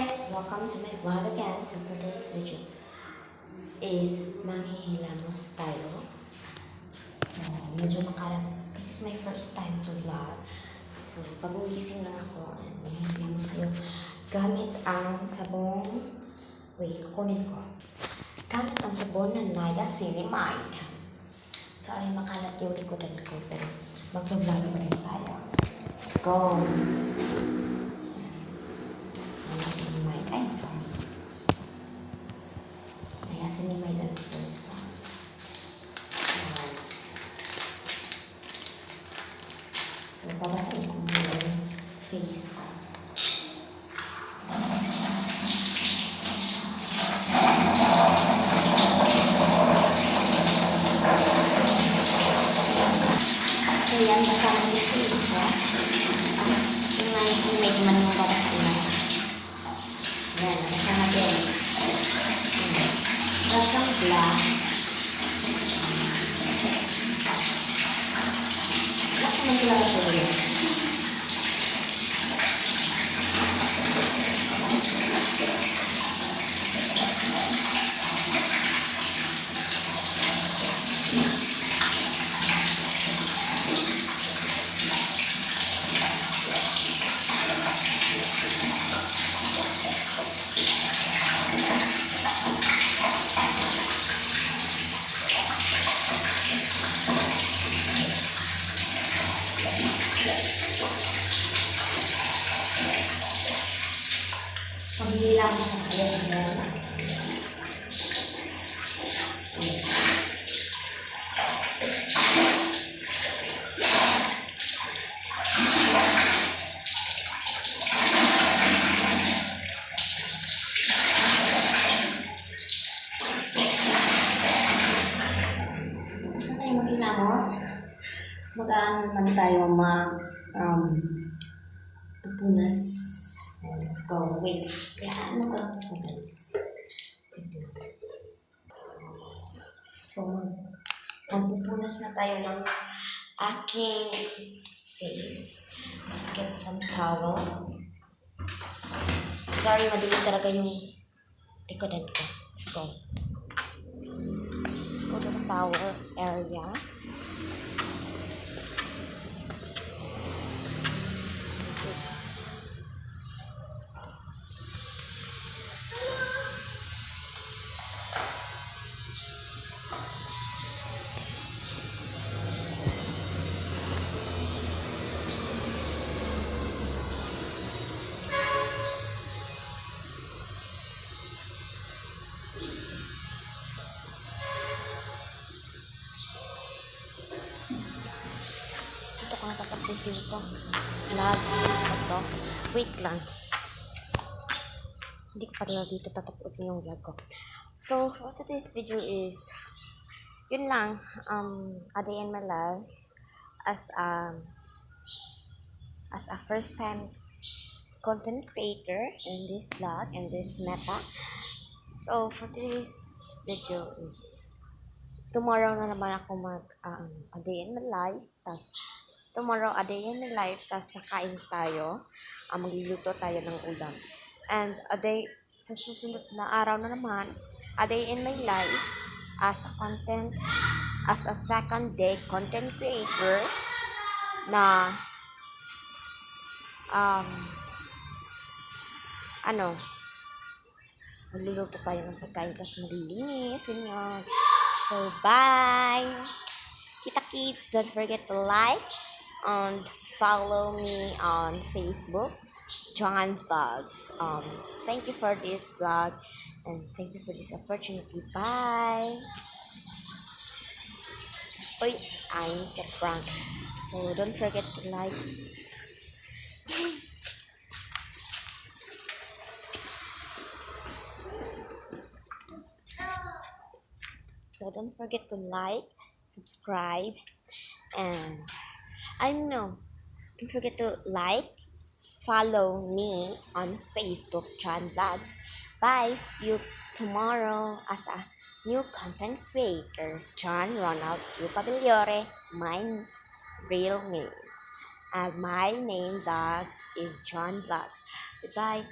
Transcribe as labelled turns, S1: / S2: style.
S1: guys! Welcome to my vlog again. So for today's video is manghihilamos tayo. So medyo makalat. This is my first time to vlog. So bagong gising lang ako and manghihilamos tayo gamit ang sabong. Wait, kukunin ko. Gamit ang sabon na niacinamide. Sorry makalat yung likodan ko pero mag-vlog pa rin tayo. Let's go! Niacinamide. Ay, sorry. Niacinamide ang first. So, babasahin ko muna yung face ko. So, yan, basama yung face ko. Yung niacinamide naman yung babasahin natin. Yan, kasama din. Brush ang black. Black naman sila ito rin. Paghihilang sa kaya mo. So, tapos na tayo maghilamos. Mag-ano naman tayo pupunas. Let's go. Wait. Kaya ano ko lang po guys. Wait lang. So, magpupunas na tayo ng aking face. Let's get some towel. Sorry, madumi talaga yung likodan ko. Let's go. Let's go to the towel area. Ito ko natatapusin ito. Vlog. Ito. Wait lang. Hindi ko pa rin dito tatapusin yung vlog ko. So, for today's video is, yun lang, a day in my life as a first time content creator in this vlog, in this meta. So, for today's video is, tomorrow na naman ako a day in my life, tas tomorrow a day in my life, tas kakain tayo, magluluto tayo ng ulam. And a day, sa susunod na araw na naman, a day in my life as a second day content creator na magluluto tayo ng pagkain tas malilinis, ganyan. So, bye! Kita kids, don't forget to like and follow me on Facebook, John Vlogs. Thank you for this vlog and thank you for this opportunity. Bye! Uy, I'm sa prank. So, don't forget to like. So, don't forget to like, subscribe, and don't forget to like, follow me on Facebook, John Vlogs. Bye! See you tomorrow as a new content creator, John Ronald Q. Pabiliore, my real name. And my name vlogs is John Vlogs. Goodbye.